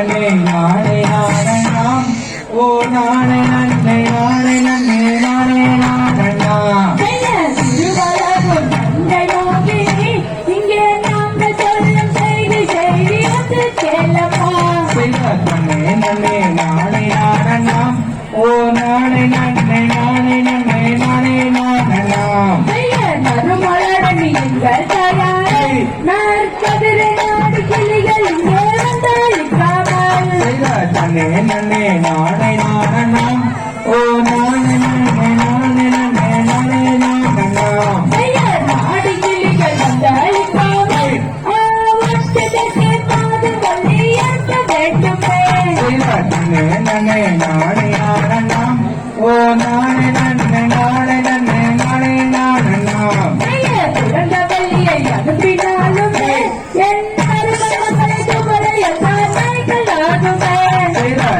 நன்னே நானே நானண்ணாம் ஓ நானே நன்னே நானே நன்னே நானே நானண்ணா இங்கே நாங்கள் சொல்லும் செய்தி செய்தி வந்து கேளப்பா நன்னே நன்னே நானே நானண்ணாம் ஓ நானே நன்னே நானே நன்னே நானே நானண்ணாம் நறுமலரணி எங்கள் தயாரை நற்கதிரை நாடு கிளிகள் இங்கே வந்தளிக்காமல் நன்னே நன்னே நானே நானண்ணாம் ஓ நானே நன்னே நானே நன்னே நானே நானண்ணாம் நாடு கிளிகள் வந்தளிக்காமல் ஆவட்டதற்கு பாது வழி ஏற்க வேண்டுமே நன்னே நன்னே நானே நானண்ணாம் ஓ நானே நன்னே நானே நன்னே நானே நானண்ணாம் பிறந்த வழியை அனுப்பினாலுமே என் மருமகளை துவரைய தாய்களாகுமே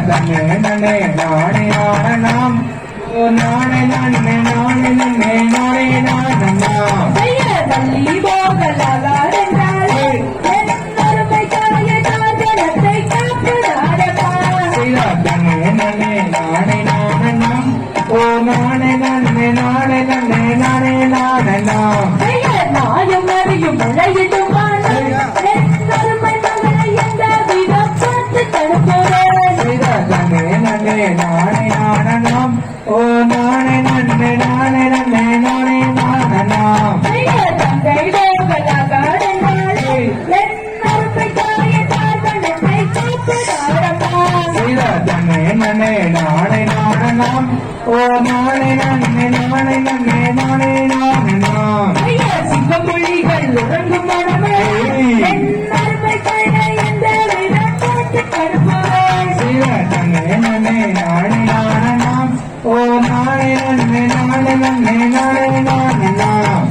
நன்னே நன்னே நானே நானண்ணாம் ஓ நானே நன்னே நானே நன்னே நானே நானண்ணாம் தள்ளி போகலாகாரென்றாலே என் அருமை தாயை தாழ்கணத்தை காப்பதாரப்பா நன்னே நன்னே நானே நானண்ணாம் ஓ நானே நன்னே நானே நன்னே நானே நானண்ணாம் நாயும் அறியும் மழையிடுமான என் அருமை மகளை எந்த விதம் பார்த்து தடுக்கிறேன் நன்னே நன்னே நானே நானண்ணாம் ஓ நானே நன்னே நானே நன்னே நானே நானண்ணாம் தங்கை போகலாகாரென்றாலே என் அருமை தாயை தாழ்கணத்தை காப்பதாரப்பா நன்னே நன்னே நானே நானண்ணாம் ஓ நானே நன்னே நானே நன்னே நானே நானண்ணாம் சிங்கமொழிகள் உறங்கும் மனமே என் அருமை தாயை எந்த விதம் பார்த்து தடுக்கிறேன் நன்னே நன்னே நானே நானண்ணாம் ஓ நானே நன்னே நானே நன்னே நானே நானண்ணாம்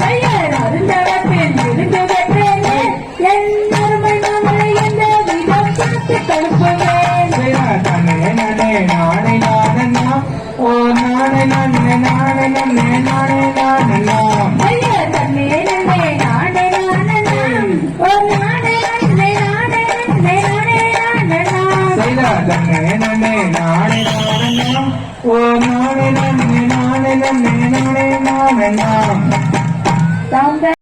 அருந்தவத்தில் இருந்து வென்றேனே என் அருமை மகளை எந்த விதம் பார்த்து தடுக்கிறேன் நன்னே நன்னே நானே நானண்ணாம் ஓ நானே நன்னே நானே நன்னே நானே நானண்ணாம் தன்னே நன்னே நானே நானண்ணாம் ஒரு நானே நன்னே நானே நன்னே நானே நானண்ணாம் நன்னே நன்னே நானே நானண்ணாம் ஓ நானே நன்னே நானே நன்னே நானே நானண்ணாம்